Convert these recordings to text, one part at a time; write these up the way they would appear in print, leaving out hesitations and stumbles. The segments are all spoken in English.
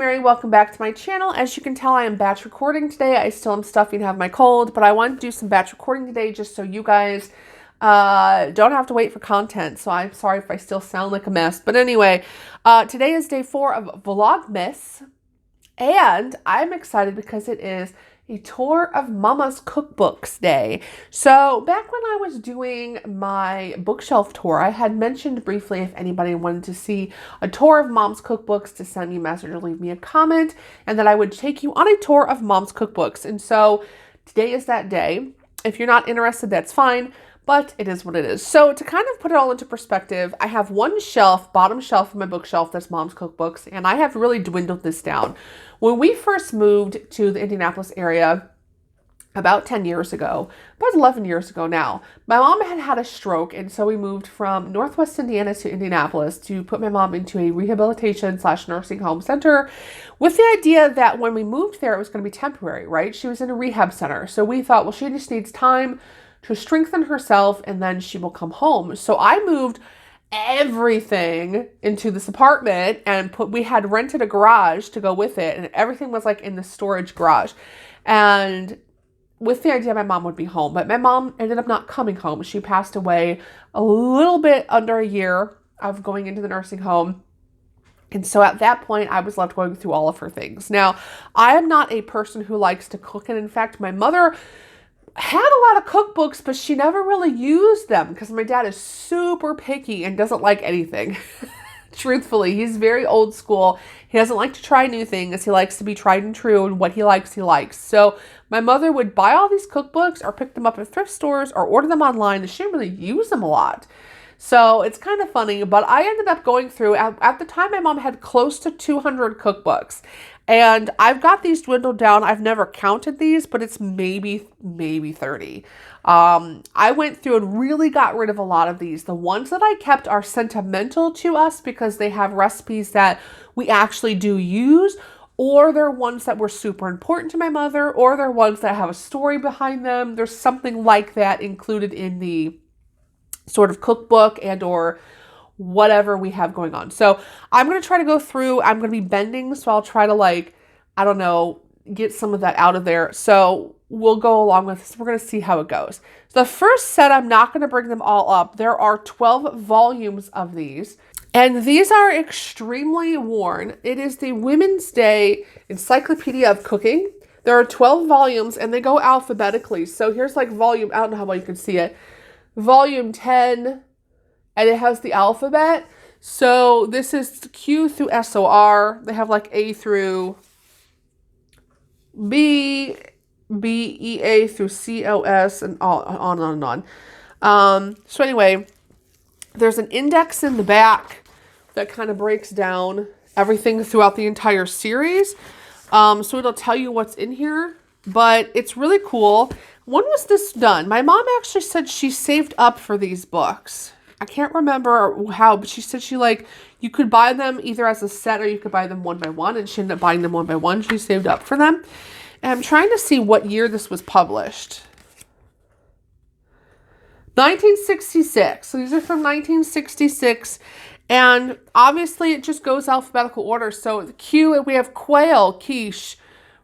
Rosemary. Welcome back to my channel. As you can tell, I am batch recording today. I still am stuffing, have my cold, but I want to do some batch recording today just so you guys don't have to wait for content. So I'm sorry if I still sound like a mess. But anyway, today is day 4 of Vlogmas, and I'm excited because it is a tour of Mama's Cookbooks day. So back when I was doing my bookshelf tour, I had mentioned briefly if anybody wanted to see a tour of Mom's Cookbooks to send me a message or leave me a comment, and that I would take you on a tour of Mom's Cookbooks. And so today is that day. If you're not interested, that's fine, but it is what it is. So to kind of put it all into perspective, I have one shelf, bottom shelf of my bookshelf, that's Mom's Cookbooks, and I have really dwindled this down. When we first moved to the Indianapolis area about 10 years ago, about 11 years ago now, my mom had had a stroke, and so we moved from Northwest Indiana to Indianapolis to put my mom into a rehabilitation/nursing home center with the idea that when we moved there, it was going to be temporary, right? She was in a rehab center. So we thought, well, she just needs time to strengthen herself and then she will come home. So I moved everything into this apartment and we had rented a garage to go with it, and everything was like in the storage garage, and with the idea my mom would be home. But my mom ended up not coming home. She passed away a little bit under a year of going into the nursing home. And so at that point, I was left going through all of her things. Now, I am not a person who likes to cook, and in fact, my mother had a lot of cookbooks, but she never really used them because my dad is super picky and doesn't like anything. Truthfully, he's very old school. He doesn't like to try new things. He likes to be tried and true, and what he likes, he likes. So my mother would buy all these cookbooks or pick them up at thrift stores or order them online, and she didn't really use them a lot. So it's kind of funny, but I ended up going through, at the time my mom had close to 200 cookbooks. And I've got these dwindled down. I've never counted these, but it's maybe 30. I went through and really got rid of a lot of these. The ones that I kept are sentimental to us because they have recipes that we actually do use, or they're ones that were super important to my mother, or they're ones that have a story behind them. There's something like that included in the sort of cookbook and or whatever we have going on. So I'm going to try to go through, I'm going to be bending, so I'll try to get some of that out of there. So we'll go along with this. We're going to see how it goes. So the first set, I'm not going to bring them all up. There are 12 volumes of these, and these are extremely worn. It is the Women's Day Encyclopedia of Cooking. There are 12 volumes, and they go alphabetically. So here's like volume, I don't know how well you can see it, volume 10, and it has the alphabet. So this is Q through SOR. They have like A through B, E, A through COS, and on and on. So anyway, there's an index in the back that kind of breaks down everything throughout the entire series. So it'll tell you what's in here, but it's really cool. When was this done? My mom actually said she saved up for these books. I can't remember how, but she said you could buy them either as a set or you could buy them one by one, and she ended up buying them one by one. She saved up for them. And I'm trying to see what year this was published. 1966. So these are from 1966. And obviously it just goes alphabetical order. So the Q, we have quail, quiche,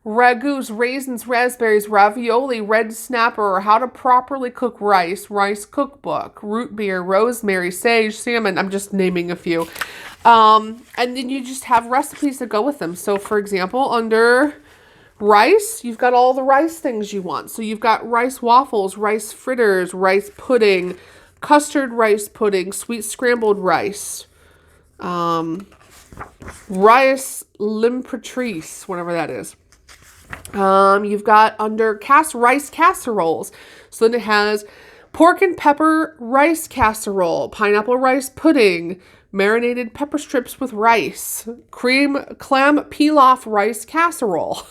ragouts, raisins, raspberries, ravioli, red snapper, how to properly cook rice, rice cookbook, root beer, rosemary, sage, salmon. I'm just naming a few. And then you just have recipes that go with them. So for example, under rice, you've got all the rice things you want. So you've got rice waffles, rice fritters, rice pudding, custard rice pudding, sweet scrambled rice, rice l'imperatrice, whatever that is. You've got under rice casseroles. So then it has pork and pepper rice casserole, pineapple rice pudding, marinated pepper strips with rice, cream clam pilaf rice casserole,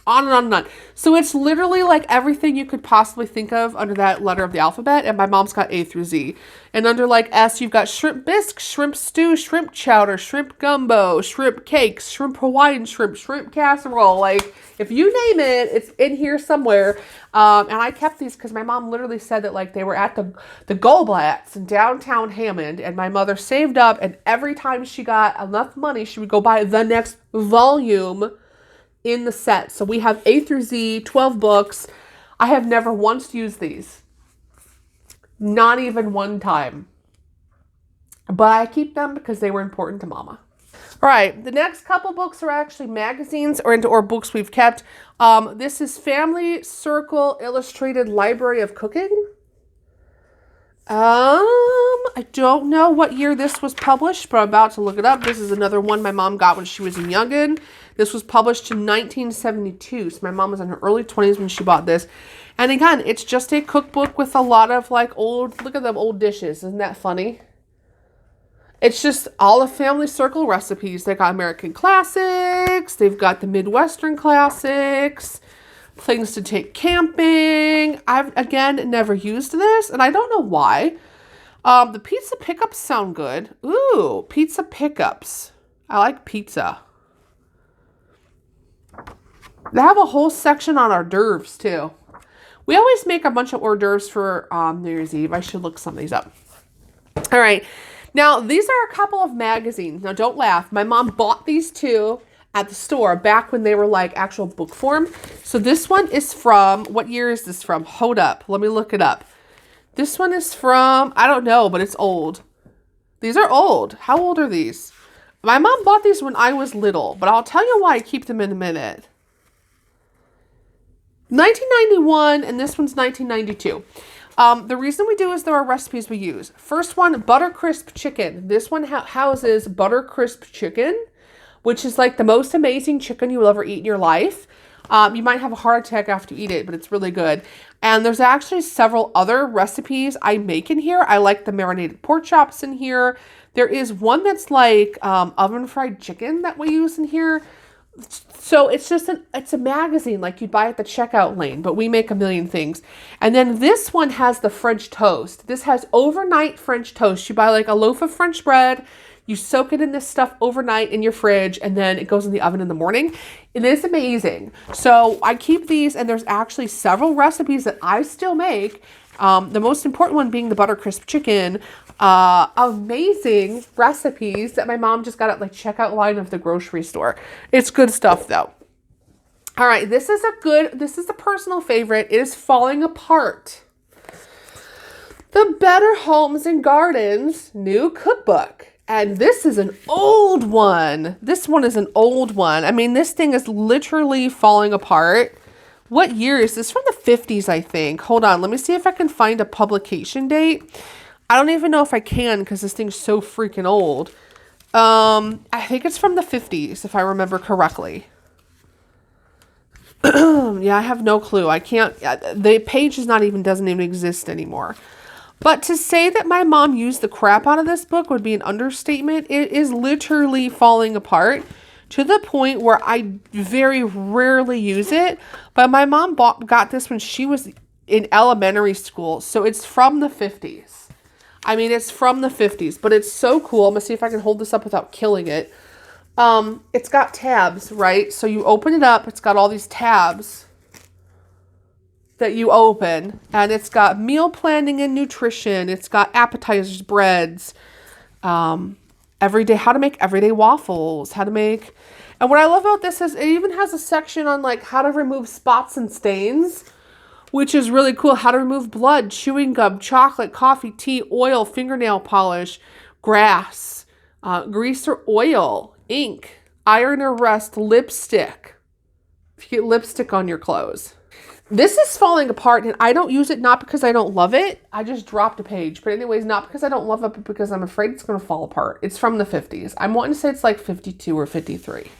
On and on and on. So it's literally like everything you could possibly think of under that letter of the alphabet. And my mom's got A through Z. And under like S, you've got shrimp bisque, shrimp stew, shrimp chowder, shrimp gumbo, shrimp cakes, shrimp Hawaiian shrimp, shrimp casserole. Like if you name it, it's in here somewhere. And I kept these because my mom literally said that like they were at the Goldblatts in downtown Hammond. And my mother saved up. And every time she got enough money, she would go buy the next volume in the set. So we have A through Z, 12 books. I have never once used these. Not even one time. But I keep them because they were important to Mama. All right, the next couple books are actually magazines or books we've kept. This is Family Circle Illustrated Library of Cooking. I don't know what year this was published, but I'm about to look it up. This is another one my mom got when she was a youngin'. This was published in 1972, so my mom was in her early 20s when she bought this. And again, it's just a cookbook with a lot of like old, look at them old dishes. Isn't that funny? It's just all the Family Circle recipes. They got American classics. They've got the Midwestern classics. Things to take camping. I've, again, never used this, and I don't know why. The pizza pickups sound good. Ooh, pizza pickups. I like pizza. They have a whole section on hors d'oeuvres, too. We always make a bunch of hors d'oeuvres for New Year's Eve. I should look some of these up. All right. Now, these are a couple of magazines. Now, don't laugh. My mom bought these too at the store back when they were like actual book form. So this one is from, what year is this from? Hold up. Let me look it up. This one is from, I don't know, but it's old. These are old. How old are these? My mom bought these when I was little, but I'll tell you why I keep them in a minute. 1991, and this one's 1992. The reason we do is there are recipes we use. First one, butter crisp chicken. This one houses butter crisp chicken, which is like the most amazing chicken you will ever eat in your life. You might have a heart attack after you eat it, but it's really good. And there's actually several other recipes I make in here. I like the marinated pork chops in here. There is one that's like oven fried chicken that we use in here. So it's just it's a magazine like you'd buy at the checkout lane, but we make a million things. And then this one has the French toast. This has overnight French toast. You buy like a loaf of French bread, you soak it in this stuff overnight in your fridge, and then it goes in the oven in the morning. It is amazing. So I keep these, and there's actually several recipes that I still make. The most important one being the butter crisp chicken. Amazing recipes that my mom just got at like checkout line of the grocery store. It's good stuff though. All right, this is a personal favorite. It is Falling Apart. The Better Homes and Gardens new cookbook. And this is an old one. This one is an old one. I mean, this thing is literally falling apart. What year is this? From the 50s, I think. Hold on. Let me see if I can find a publication date. I don't even know if I can because this thing's so freaking old. I think it's from the 50s, if I remember correctly. Yeah, I have no clue. I can't. The page doesn't even exist anymore. But to say that my mom used the crap out of this book would be an understatement. It is literally falling apart to the point where I very rarely use it. But my mom got this when she was in elementary school. So it's from the 50s. I mean, it's from the 50s, but it's so cool. I'm going to see if I can hold this up without killing it. It's got tabs, right? So you open it up. It's got all these tabs that you open, and it's got meal planning and nutrition. It's got appetizers, breads, how to make everyday waffles, and what I love about this is it even has a section on like how to remove spots and stains, which is really cool. How to remove blood, chewing gum, chocolate, coffee, tea, oil, fingernail polish, grass, grease or oil, ink, iron or rust, lipstick. If you get lipstick on your clothes. This is falling apart, and I don't use it not because I don't love it. I just dropped a page. But anyways, not because I don't love it, but because I'm afraid it's going to fall apart. It's from the 50s. I'm wanting to say it's like 52 or 53.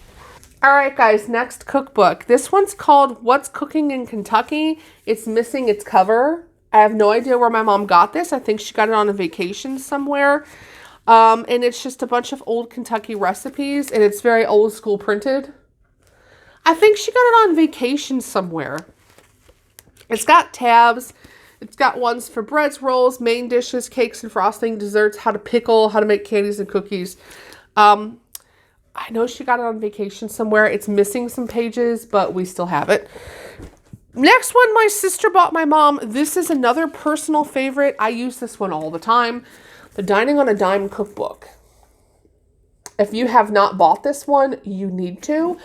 All right, guys, next cookbook. This one's called What's Cooking in Kentucky. It's missing its cover. I have no idea where my mom got this. I think she got it on a vacation somewhere. And it's just a bunch of old Kentucky recipes, and it's very old school printed. I think she got it on vacation somewhere. It's got tabs. It's got ones for breads, rolls, main dishes, cakes and frosting, desserts, how to pickle, how to make candies and cookies. I know she got it on vacation somewhere. It's missing some pages, but we still have it. Next one, my sister bought my mom. This is another personal favorite. I use this one all the time. The Dining on a Dime cookbook. If you have not bought this one, you need to.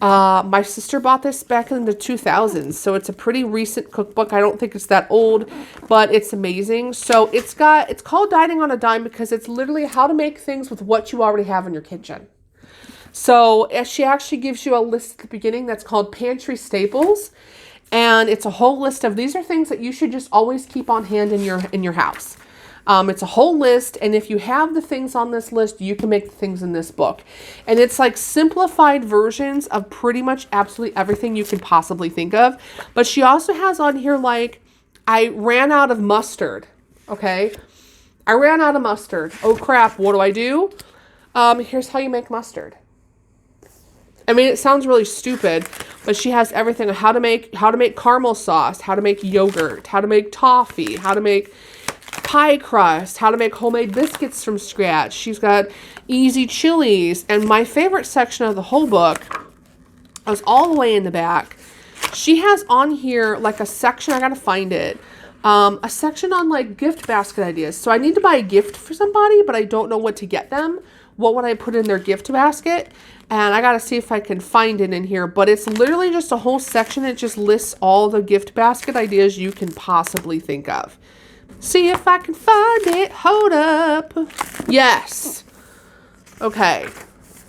My sister bought this back in the 2000s, so it's a pretty recent cookbook. I don't think it's that old, but it's amazing. So it's called Dining on a Dime because it's literally how to make things with what you already have in your kitchen. So she actually gives you a list at the beginning that's called Pantry Staples, and it's a whole list of these are things that you should just always keep on hand in your house. It's a whole list, and if you have the things on this list, you can make the things in this book. And it's like simplified versions of pretty much absolutely everything you could possibly think of. But she also has on here like, I ran out of mustard, okay? I ran out of mustard. Oh crap, what do? Here's how you make mustard. I mean, it sounds really stupid, but she has everything on how to make caramel sauce, how to make yogurt, how to make toffee, how to make pie crust, how to make homemade biscuits from scratch. She's got easy chilies. And my favorite section of the whole book is all the way in the back. She has on here like a section, I gotta find it, a section on like gift basket ideas. So I need to buy a gift for somebody, but I don't know what to get them. What would I put in their gift basket? And I gotta see if I can find it in here. But it's literally just a whole section. It just lists all the gift basket ideas you can possibly think of. See if I can find it. Hold up. Yes. Okay.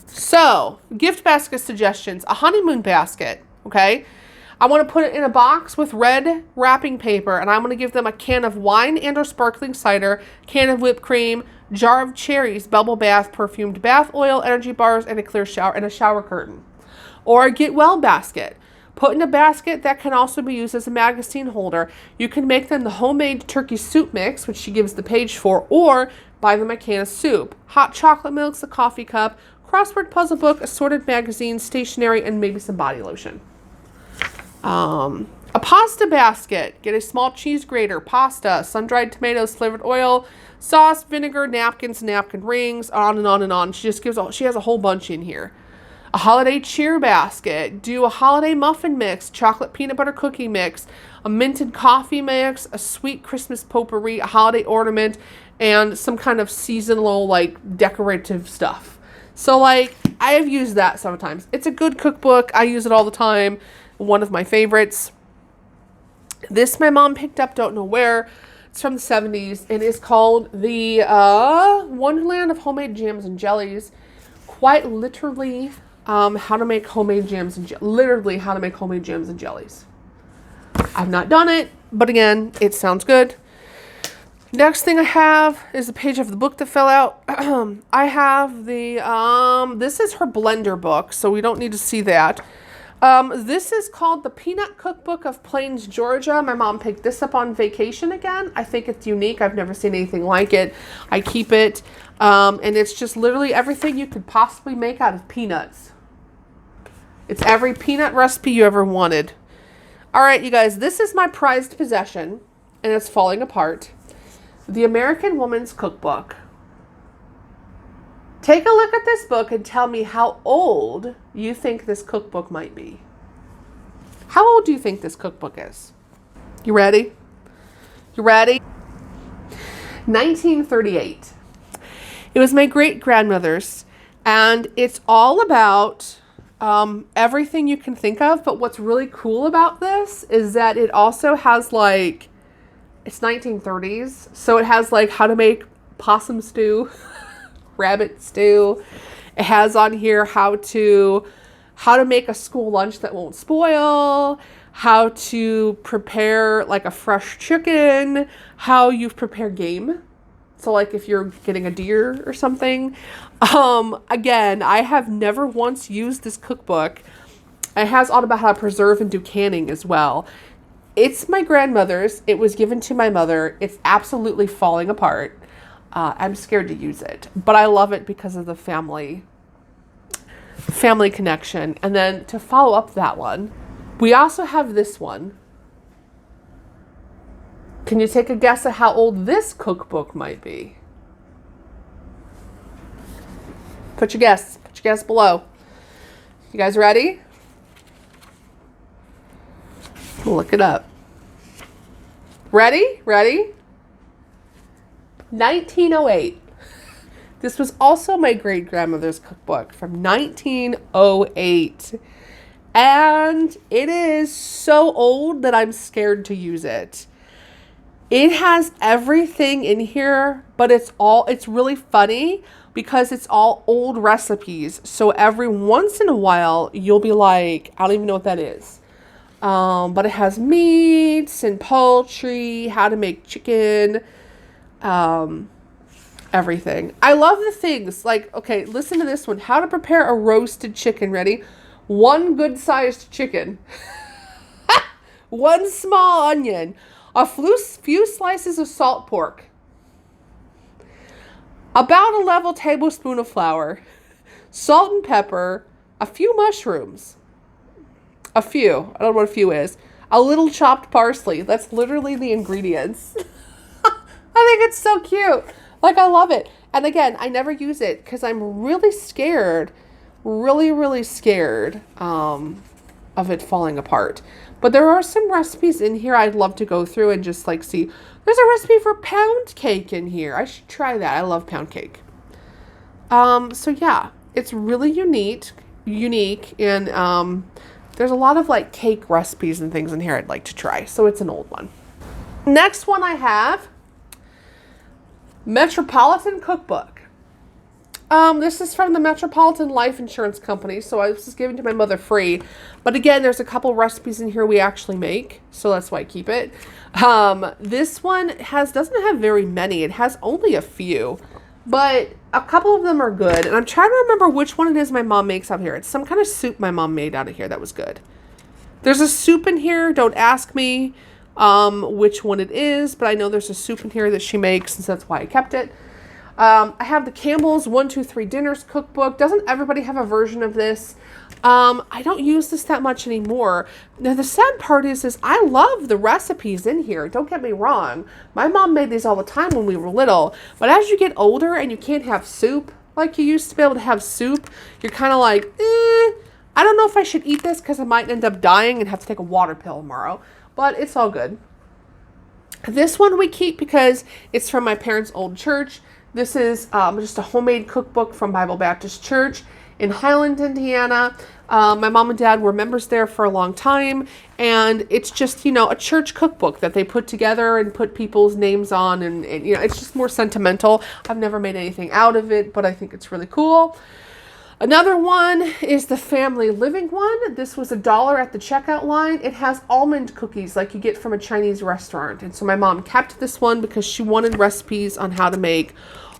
So, gift basket suggestions. A honeymoon basket. Okay. I want to put it in a box with red wrapping paper, and I'm going to give them a can of wine and or sparkling cider, can of whipped cream, jar of cherries, bubble bath, perfumed bath oil, energy bars, and a clear shower and a shower curtain. Or a get well basket. Put in a basket that can also be used as a magazine holder. You can make them the homemade turkey soup mix, which she gives the page for, or buy them a can of soup. Hot chocolate milks, a coffee cup, crossword puzzle book, assorted magazines, stationery, and maybe some body lotion. A pasta basket. Get a small cheese grater, pasta, sun-dried tomatoes, flavored oil, sauce, vinegar, napkins, napkin rings, on and on and on. She has a whole bunch in here. A holiday cheer basket. Do a holiday muffin mix, chocolate peanut butter cookie mix, a minted coffee mix, a sweet Christmas potpourri, a holiday ornament, and some kind of seasonal like decorative stuff. So like I have used that sometimes. It's a good cookbook. I use it all the time. One of my favorites. This my mom picked up, don't know where. It's from the 70s and it's called the Wonderland of Homemade Jams and Jellies. Quite literally how to make homemade jams and literally how to make homemade jams and jellies. I've not done it, but again, it sounds good. Next thing I have is a page of the book that fell out. I have the this is her blender book, so we don't need to see that. This is called the Peanut Cookbook of Plains, Georgia. My mom picked this up on vacation again. I think it's unique. I've never seen anything like it. I keep it. And it's just literally everything you could possibly make out of peanuts. It's every peanut recipe you ever wanted. All right, you guys, this is my prized possession, and it's falling apart. The American Woman's Cookbook. Take a look at this book and tell me how old you think this cookbook might be. How old do you think this cookbook is? You ready? You ready? 1938. It was my great-grandmother's, and it's all about everything you can think of, but what's really cool about this is that it also has like, it's 1930s, so it has like how to make possum stew, rabbit stew. It has on here how to make a school lunch that won't spoil, how to prepare like a fresh chicken, how you prepare game. So like if you're getting a deer or something. Again, I have never once used this cookbook. It has all about how to preserve and do canning as well. It's my grandmother's. It was given to my mother. It's absolutely falling apart. I'm scared to use it, but I love it because of the family family connection. And then to follow up that one, we also have this one. Can you take a guess at how old this cookbook might be? Put your guess below. You guys ready? Look it up. Ready? 1908. This was also my great-grandmother's cookbook from 1908. And it is so old that I'm scared to use it. It has everything in here, but it's really funny because it's all old recipes. So every once in a while, you'll be like, I don't even know what that is. But it has meats and poultry, how to make chicken, everything. I love the things like, okay, listen to this one. How to prepare a roasted chicken. Ready? 1 good-sized chicken. 1 small onion. A few slices of salt pork. About a level tablespoon of flour. Salt and pepper. A few mushrooms. A few. I don't know what a few is. A little chopped parsley. That's literally the ingredients. I think it's so cute. Like, I love it. And again, I never use it because I'm really scared. Really scared of it falling apart. But there are some recipes in here I'd love to go through and just like see. There's a recipe for pound cake in here. I should try that. I love pound cake. So yeah, it's really unique, and there's a lot of like cake recipes and things in here I'd like to try. So it's an old one. Next one I have, Metropolitan Cookbook. This is from the Metropolitan Life Insurance Company, so this is given to my mother free. But again, there's a couple recipes in here we actually make, so that's why I keep it. This one doesn't have very many. It has only a few, but a couple of them are good. And I'm trying to remember which one it is my mom makes out here. It's some kind of soup my mom made out of here that was good. There's a soup in here. Don't ask me which one it is, but I know there's a soup in here that she makes, and so that's why I kept it. I have the Campbell's 1, 2, 3 Dinners cookbook. Doesn't everybody have a version of this? I don't use this that much anymore. Now, the sad part is I love the recipes in here. Don't get me wrong. My mom made these all the time when we were little. But as you get older and you can't have soup like you used to be able to have soup, you're kind of like, I don't know if I should eat this because I might end up dying and have to take a water pill tomorrow. But it's all good. This one we keep because it's from my parents' old church. This is just a homemade cookbook from Bible Baptist Church in Highland, Indiana. My mom and dad were members there for a long time, and it's just, a church cookbook that they put together and put people's names on, and it's just more sentimental. I've never made anything out of it, but I think it's really cool. Another one is the family living one. This was $1 at the checkout line. It has almond cookies like you get from a Chinese restaurant. And so my mom kept this one because she wanted recipes on how to make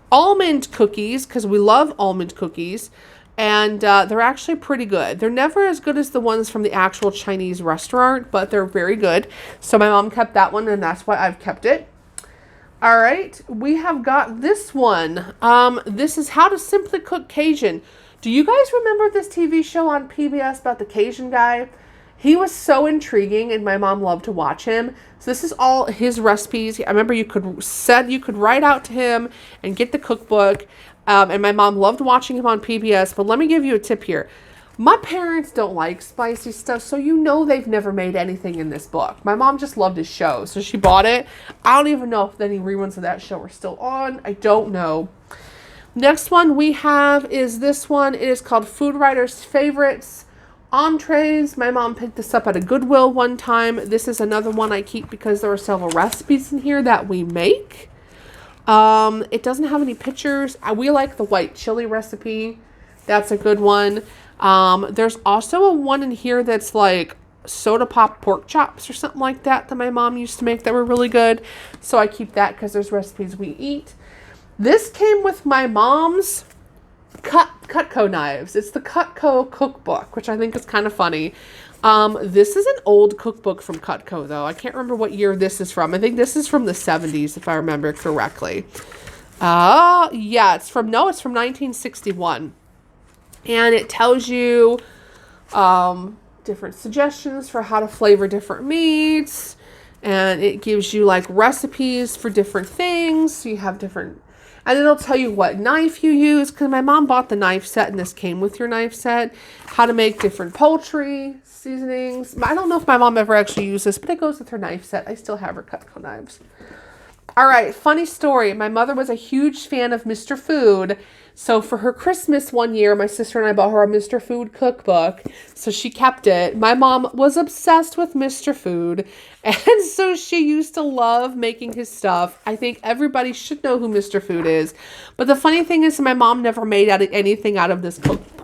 almond cookies because we love almond cookies. And they're actually pretty good. They're never as good as the ones from the actual Chinese restaurant, but they're very good. So my mom kept that one, and that's why I've kept it. All right, we have got this one. This is How to Simply Cook Cajun. Do you guys remember this TV show on PBS about the Cajun guy? He was so intriguing, and my mom loved to watch him. So this is all his recipes. I remember you could write out to him and get the cookbook. And my mom loved watching him on PBS. But let me give you a tip here. My parents don't like spicy stuff, so they've never made anything in this book. My mom just loved his show, so she bought it. I don't even know if any reruns of that show are still on. I don't know. Next one we have is this one. It is called Food Writer's Favorites Entrees. My mom picked this up at a Goodwill one time. This is another one I keep because there are several recipes in here that we make. It doesn't have any pictures. We like the white chili recipe. That's a good one. There's also a one in here that's like soda pop pork chops or something like that my mom used to make that were really good. So I keep that because there's recipes we eat. This came with my mom's Cutco knives. It's the Cutco cookbook, which I think is kind of funny. This is an old cookbook from Cutco, though. I can't remember what year this is from. I think this is from the 70s, if I remember correctly. Yeah, it's from 1961. And it tells you different suggestions for how to flavor different meats. And it gives you like recipes for different things. So you have different, and it'll tell you what knife you use. Because my mom bought the knife set and this came with your knife set. How to make different poultry seasonings. I don't know if my mom ever actually used this, but it goes with her knife set. I still have her Cutco knives. All right, funny story. My mother was a huge fan of Mr. Food. So for her Christmas one year, my sister and I bought her a Mr. Food cookbook. So she kept it. My mom was obsessed with Mr. Food. And so she used to love making his stuff. I think everybody should know who Mr. Food is. But the funny thing is my mom never made anything out of this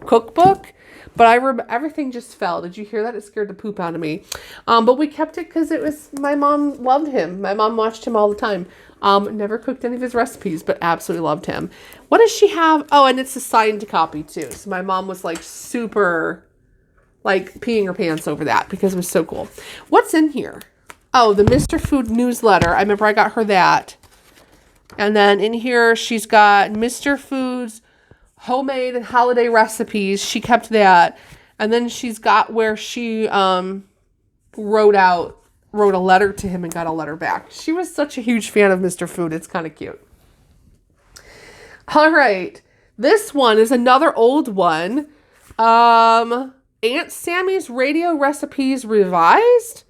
cookbook. But everything just fell. Did you hear that? It scared the poop out of me. But we kept it because my mom loved him. My mom watched him all the time. Never cooked any of his recipes, but absolutely loved him. What does she have? Oh, and it's a signed copy too. So my mom was like super, like peeing her pants over that because it was so cool. What's in here? Oh, the Mr. Food newsletter. I remember I got her that. And then in here, she's got Mr. Food's homemade and holiday recipes. She kept that. And then she's got where she wrote a letter to him and got a letter back. She was such a huge fan of Mr. Food. It's kind of cute. All right. This one is another old one. Aunt Sammy's Radio Recipes Revised.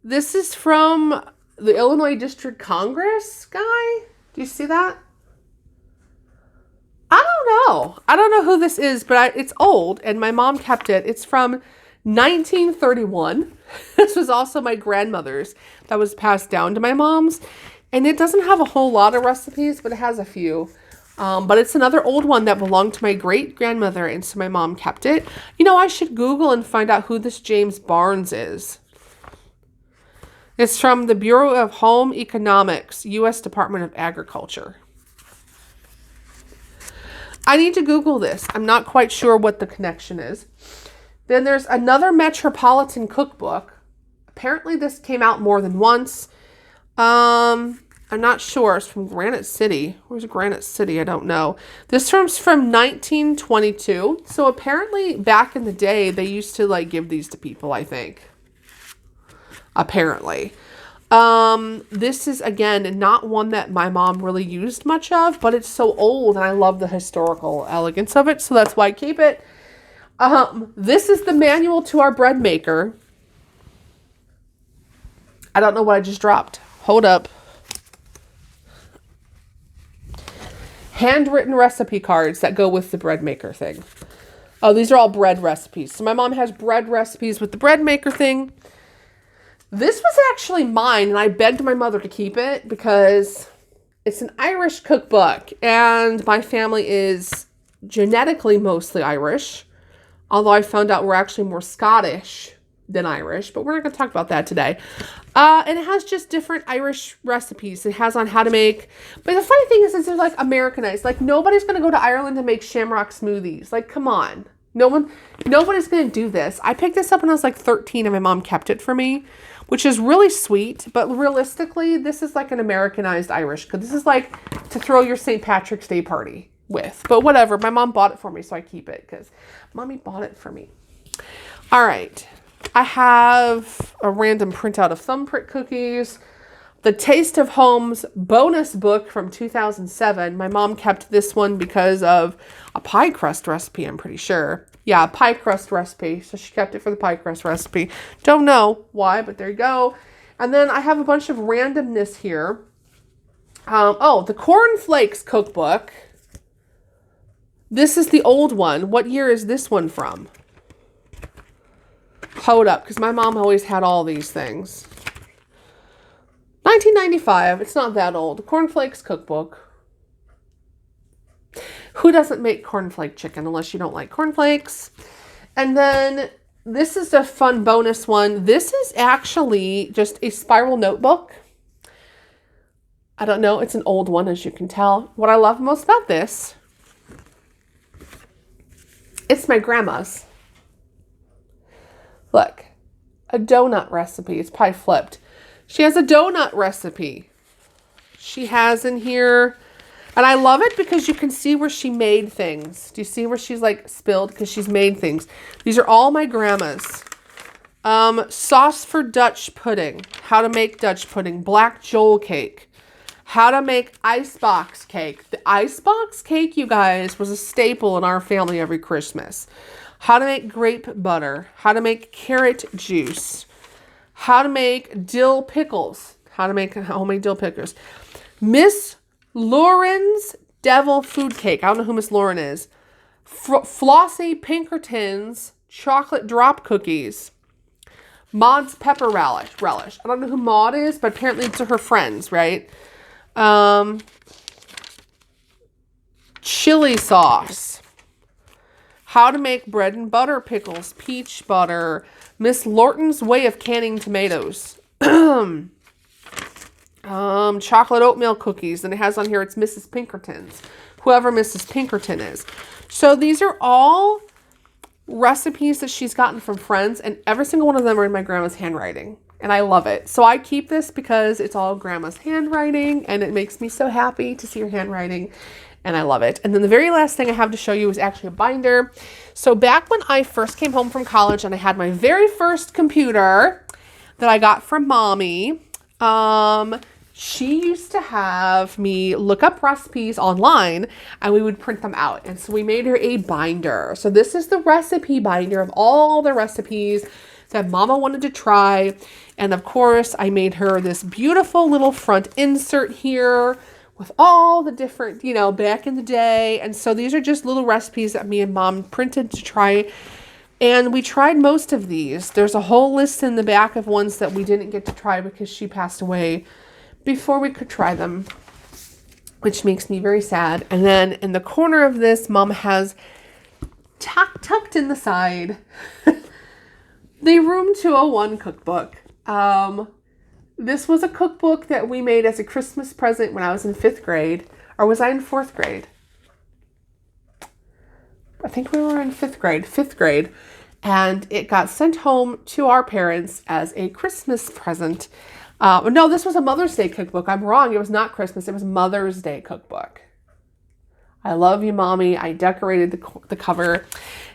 This is from the Illinois District Congress guy. Do you see that? I don't know. I don't know who this is, but it's old and my mom kept it. It's from 1931. This was also my grandmother's that was passed down to my mom's. And it doesn't have a whole lot of recipes, but it has a few. But it's another old one that belonged to my great-grandmother, and so my mom kept it. You know, I should Google and find out who this James Barnes is. It's from the Bureau of Home Economics, U.S. Department of Agriculture. I need to Google this. I'm not quite sure what the connection is. Then there's another Metropolitan cookbook. Apparently this came out more than once. I'm not sure. It's from Granite City. Where's Granite City? I don't know. This one's from 1922. So apparently back in the day, they used to like give these to people, I think. Apparently. This is, again, not one that my mom really used much of, but it's so old and I love the historical elegance of it. So that's why I keep it. This is the manual to our bread maker. I don't know what I just dropped. Hold up. Handwritten recipe cards that go with the bread maker thing. Oh, these are all bread recipes. So my mom has bread recipes with the bread maker thing. This was actually mine, and I begged my mother to keep it because it's an Irish cookbook, and my family is genetically mostly Irish, although I found out we're actually more Scottish than Irish, but we're not going to talk about that today. And it has just different Irish recipes. It has on how to make, but the funny thing is they're like Americanized. Like nobody's going to go to Ireland and make shamrock smoothies. Like, come on. Nobody's going to do this. I picked this up when I was like 13 and my mom kept it for me, which is really sweet. But realistically, this is like an Americanized Irish. Because this is like to throw your St. Patrick's Day party with. But whatever. My mom bought it for me, so I keep it because mommy bought it for me. All right. I have a random printout of thumbprint cookies. The Taste of Home's bonus book from 2007. My mom kept this one because of a pie crust recipe, I'm pretty sure. Yeah, a pie crust recipe. So she kept it for the pie crust recipe. Don't know why, but there you go. And then I have a bunch of randomness here. The Corn Flakes cookbook. This is the old one. What year is this one from? Hold up, because my mom always had all these things. 1995. It's not that old. Cornflakes cookbook. Who doesn't make cornflake chicken unless you don't like cornflakes? And then this is a fun bonus one. This is actually just a spiral notebook. I don't know. It's an old one, as you can tell. What I love most about this, it's my grandma's. Look, a donut recipe. It's probably flipped. She has a donut recipe. She has in here And I love it because you can see where she made things. Do you see where she's like spilled? Because she's made things. These are all my grandma's. Sauce for Dutch pudding. How to make Dutch pudding. Black Joel cake. How to make icebox cake. The icebox cake, you guys, was a staple in our family every Christmas. How to make grape butter. How to make carrot juice. How to make dill pickles. How to make homemade dill pickles. Miss Lauren's Devil Food Cake. I don't know who Miss Lauren is. Flossie Pinkerton's Chocolate Drop Cookies. Maud's Pepper Relish. I don't know who Maud is, but apparently it's her friends, right? Chili sauce. How to make bread and butter pickles. Peach butter. Miss Lorton's Way of Canning Tomatoes. Chocolate oatmeal cookies. And it has on here, it's Mrs. Pinkerton's. Whoever Mrs. Pinkerton is. So these are all recipes that she's gotten from friends, and every single one of them are in my grandma's handwriting, and I love it. So I keep this because it's all grandma's handwriting, and it makes me so happy to see her handwriting, and I love it. And then the very last thing I have to show you is actually a binder. So back when I first came home from college and I had my very first computer that I got from mommy, she used to have me look up recipes online and we would print them out. And so we made her a binder. So this is the recipe binder of all the recipes that Mama wanted to try. And of course, I made her this beautiful little front insert here with all the different, you know, back in the day. And so these are just little recipes that me and Mom printed to try. And we tried most of these. There's a whole list in the back of ones that we didn't get to try because she passed away before we could try them, which makes me very sad. And then in the corner of this, Mom has tucked in the side the Room 201 cookbook. This was a cookbook that we made as a Christmas present when I was in 5th grade. Or was I in 4th grade? I think we were in 5th grade. And it got sent home to our parents as a Christmas present. No, this was a Mother's Day cookbook. I'm wrong. It was not Christmas. It was Mother's Day cookbook. I love you, Mommy. I decorated the cover.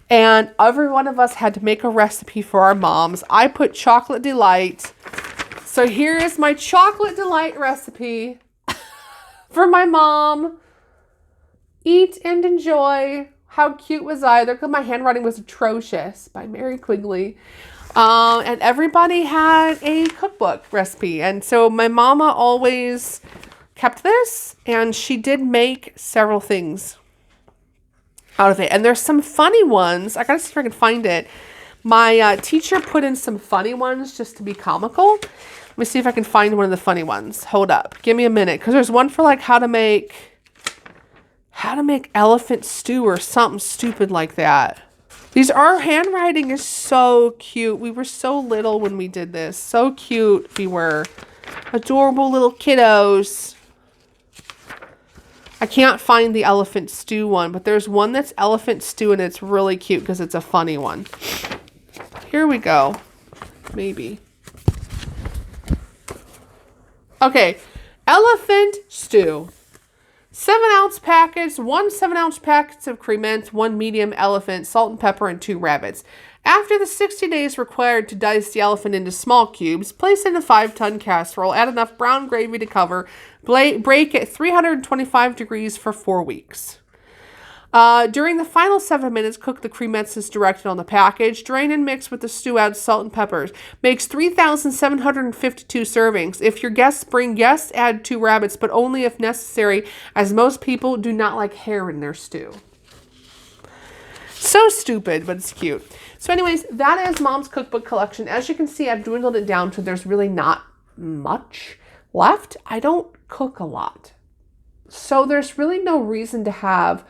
And every one of us had to make a recipe for our moms. I put Chocolate Delight. So here is my Chocolate Delight recipe for my mom. Eat and enjoy. How cute was I? Because my handwriting was atrocious, by Mary Quigley. And everybody had a cookbook recipe. And so my mama always kept this, and she did make several things out of it. And there's some funny ones. I gotta see if I can find it. My teacher put in some funny ones just to be comical. Let me see if I can find one of the funny ones. Hold up. Give me a minute. Because there's one for like how to make elephant stew or something stupid like that. Our handwriting is so cute. We were so little when we did this. So cute we were. Adorable little kiddos. I can't find the elephant stew one, but there's one that's elephant stew and it's really cute because it's a funny one. Here we go. Maybe. Okay. Elephant stew. 7-ounce packets, 1 7-ounce packets of crements, 1 medium elephant, salt and pepper, and 2 rabbits. After the 60 days required to dice the elephant into small cubes, place in a 5-ton casserole, add enough brown gravy to cover, bake at 325 degrees for 4 weeks. During the final 7 minutes, cook the cremets as directed on the package. Drain and mix with the stew, add salt and peppers. Makes 3,752 servings. If your guests bring guests, add 2 rabbits, but only if necessary, as most people do not like hair in their stew. So stupid, but it's cute. So anyways, that is Mom's cookbook collection. As you can see, I've dwindled it down to there's really not much left. I don't cook a lot. So there's really no reason to have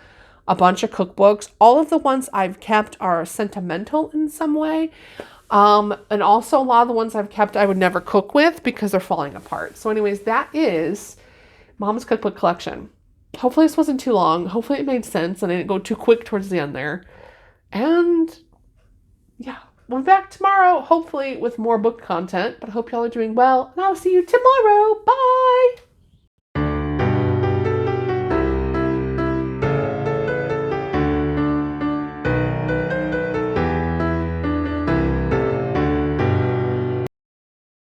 a bunch of cookbooks. All of the ones I've kept are sentimental in some way. And also a lot of the ones I've kept I would never cook with because they're falling apart. So anyways, that is Mom's cookbook collection. Hopefully this wasn't too long. Hopefully it made sense and I didn't go too quick towards the end there. And yeah, we'll be back tomorrow, hopefully with more book content. But I hope y'all are doing well. And I'll see you tomorrow. Bye!